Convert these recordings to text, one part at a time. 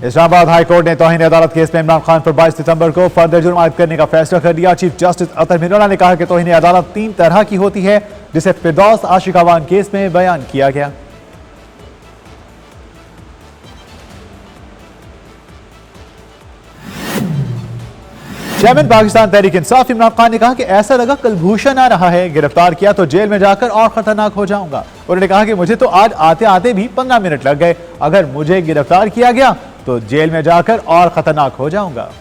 Islamabad high court ने तौहीन अदालत case में इमरान खान पर 22 सितंबर को फर्दर जुर्म आयद करने का फैसला कर दिया। चीफ जस्टिस अतर मीनोला ने कहा कि तौहीन अदालत 3 तरह की होती है, जिसे फिरदौस आशिक अवान केस में बयान किया गया। चेयरमैन पाकिस्तान तहरीक इंसाफ इमरान खान ने कहा कि ऐसा लगा कुलभूषण आ रहा है, गिरफ्तार किया तो जेल में जाकर और खतरनाक हो जाऊंगा। उन्होंने कहा कि मुझे तो आज आते आते भी 15 मिनट लग गए, अगर मुझे गिरफ्तार किया गया तो जेल में जाकर और खतरनाक हो जाऊंगा।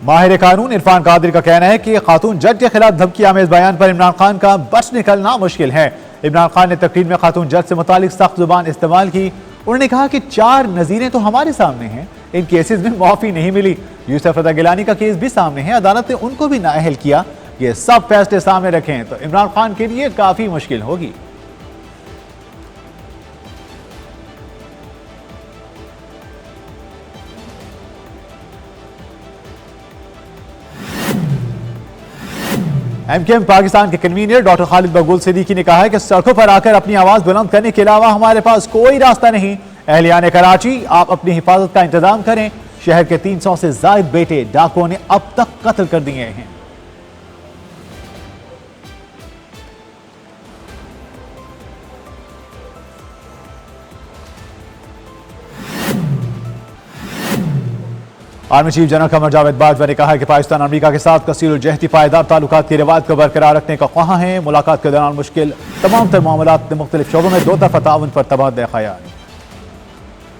माहिर कानून इरफान कादरी का कहना है कि खातून जज के खिलाफ धमकी आमेज बयान पर इमरान खान का बच निकलना मुश्किल है। इमरान खान ने तकरीर में खातून जज से मुतालिक सख्त जुबान इस्तेमाल की। उन्होंने कहा कि 4 नजीरें तो हमारे सामने हैं, इन केसेस में माफी नहीं मिली। यूसुफ रजा गिलानी का केस भी सामने है, अदालत ने उनको भी नाअहल किया। ये सब फैसले सामने रखें तो इमरान खान के लिए काफी मुश्किल होगी। एमकेएम पाकिस्तान के कन्वीनर डॉक्टर खालिद मकबूल सिद्दीकी ने कहा है कि सड़कों पर आकर अपनी आवाज बुलंद करने के अलावा हमारे पास कोई रास्ता नहीं। अहलियान कराची, आप अपनी हिफाजत का इंतजाम करें। शहर के 300 से ज्यादा बेटे डाकुओं ने अब तक कत्ल कर दिए हैं। Army chief general Qamar Javed Bajwa ने कहा कि पाकिस्तान अमेरिका के साथ कसीर जहती पायदार ताल्लुकात की रिवायत को बरकरार रखने का ख्वाह है। मुलाकात के दौरान मुश्किल तमाम तर मामलात में मुख्तलिफ शोबों में 2 तरफा ताउन पर तबादला ख्याल।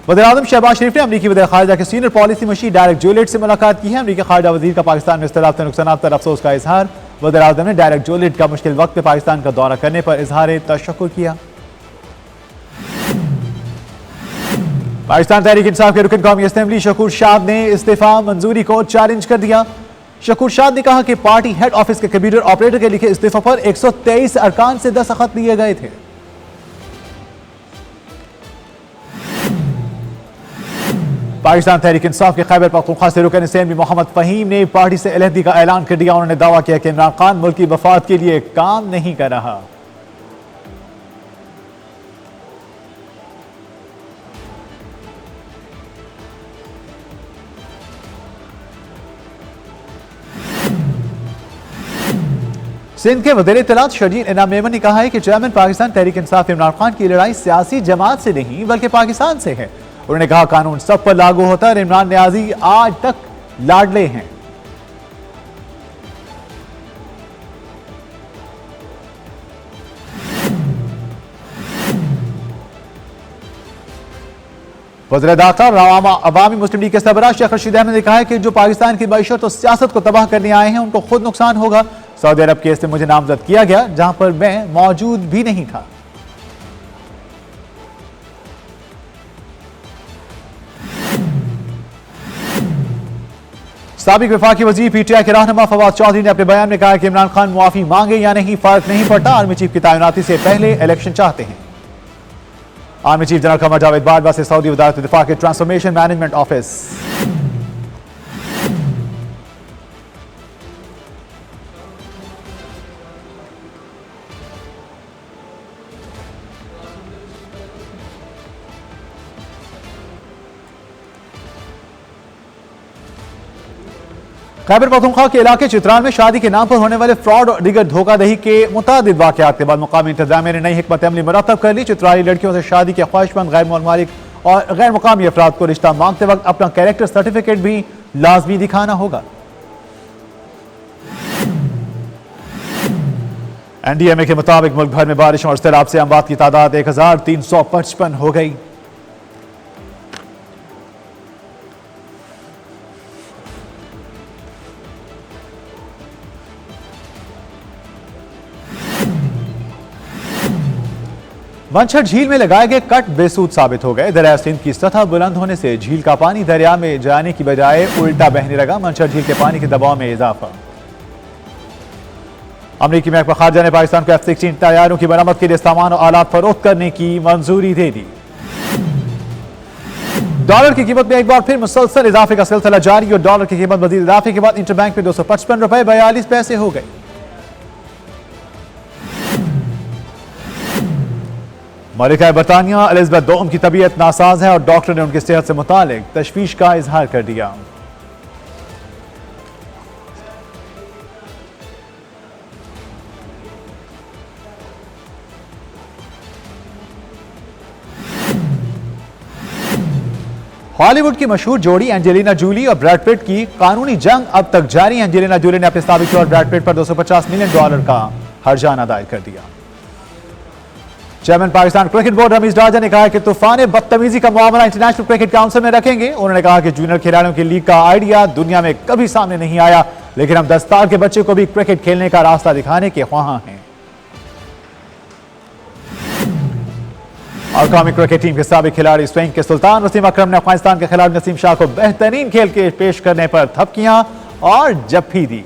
वज़ीर-ए-आज़म शहबाज शरीफ ने अमरीकी वज़ीर ख़ारिजा के सीनियर पॉलिसी मशीर डायरेक्ट जोलिट से मुलाकात की है। अमरीकी ख़ारिजा वज़ीर का पाकिस्तान में इख्तिलाफ के नुकसानात पर अफसोस का इजहार। वज़ीर-ए-आज़म ने डायरेक्ट जोलिट का मुश्किल वक्त में पाकिस्तान का दौरा करने पर इजहार तशक्कुर किया। पाकिस्तान तहरीक इंसाफ के रुकन कौमी असेंबली शकूर शाद ने इस्तीफा मंजूरी को चैलेंज कर दिया। शकूर शाद ने कहा कि पार्टी हेड ऑफिस के कंप्यूटर ऑपरेटर के लिखे इस्तीफा पर 123 अरकान से दस्तखत लिए गए थे। पाकिस्तान तहरीक इंसाफ के खैबर पख्तूनख्वा से रुकन असेंबली मोहम्मद फहीम ने पार्टी से अलहदगी का ऐलान कर दिया। उन्होंने दावा किया कि इमरान खान मुल्क की वफाद के लिए काम नहीं कर रहा। सिंध के वज़ीर इत्तलात शर्जील इनाम मेमन ने कहा है कि चेयरमैन पाकिस्तान तहरीक इंसाफ इमरान खान की लड़ाई सियासी जमात से नहीं बल्कि पाकिस्तान से है। उन्होंने कहा कानून सब पर लागू होता है और इमरान न्याजी आज तक लाडले हैं। वज़ीर दाखिला अवामी मुस्लिम लीग के सरबराह शेख रशीद अहमद ने कहा है कि जो पाकिस्तान की मईशत और सियासत को तबाह करने आए हैं उनको खुद नुकसान होगा। सऊदी अरब केस में मुझे नामजद किया गया जहां पर मैं मौजूद भी नहीं था। साबिक वफाकी वजीर पीटीआई के रहनुमा फवाद चौधरी ने अपने बयान में कहा कि इमरान खान मुआफी मांगे या नहीं फर्क नहीं पड़ता, आर्मी चीफ की तैनाती से पहले इलेक्शन चाहते हैं। Army chief general Qamar Javed Bajwa से सऊदी वज़ारत दिफा के transformation management office. Khyber Pakhtunkhwa के इलाके चित्राल में शादी के नाम पर होने वाले फ्रॉड और दीगर धोखाधड़ी के मुतादिद वाक़यात के बाद मुकामी इंतजामिया ने नई हिकमत अमली मुरतब कर ली। चित्राली लड़कियों से शादी के ख्वाहिशमंद गैर मालिक और गैर मुकामी अफराद को रिश्ता मांगते वक्त अपना कैरेक्टर सर्टिफिकेट भी लाजमी दिखाना होगा। एनडीएमए के मुताबिक मुल्क भर में बारिश और सैलाब से अमवात की तादाद 1355 हो गई। मंछर झील में लगाए गए कट बेसूद साबित हो गए। दरिया सिंध की सतह बुलंद होने से झील का पानी दरिया में जाने की बजाय उल्टा बहने लगा। मंछर झील के पानी के दबाव में इजाफा। अमरीकी महकमा खारजा ने पाकिस्तान को F-16 तैयारों की मरम्मत के लिए सामान और आलात फरोख्त करने की मंजूरी दे दी। डॉलर की कीमत में एक बार फिर मुसलसल इजाफे का सिलसिला जारी और डॉलर की कीमत मजीद इजाफे के बाद इंटरबैंक में 255 रुपए 42 पैसे हो गई। मलिका बरतानिया एलिजाबेथ II की तबीयत नासाज है और डॉक्टर ने उनकी सेहत से मुतालिक तशवीश का इजहार कर दिया। हॉलीवुड की मशहूर जोड़ी एंजेलिना जूली और ब्रैड पिट की कानूनी जंग अब तक जारी। एंजेलिना जूली ने अपने साबिक और ब्रैड पिट पर $250 मिलियन का हर्जाना दायर कर दिया। Chairman Pakistan cricket board Ramiz Raja ने कहा कि तूफान बदतमीजी का मामला इंटरनेशनल क्रिकेट काउंसिल में रखेंगे। उन्होंने कहा कि जूनियर खिलाड़ियों की लीग का आइडिया दुनिया में कभी सामने नहीं आया, लेकिन हम 10 साल के बच्चे को भी क्रिकेट खेलने का रास्ता दिखाने के ख्वाहां हैं। और कौमी क्रिकेट टीम के साबिक खिलाड़ी स्विंग के सुल्तान वसीम अकरम ने अफगानिस्तान के खिलाड़ी नसीम शाह को बेहतरीन खेल के पेश करने पर थपकियां और जफ्फी दी।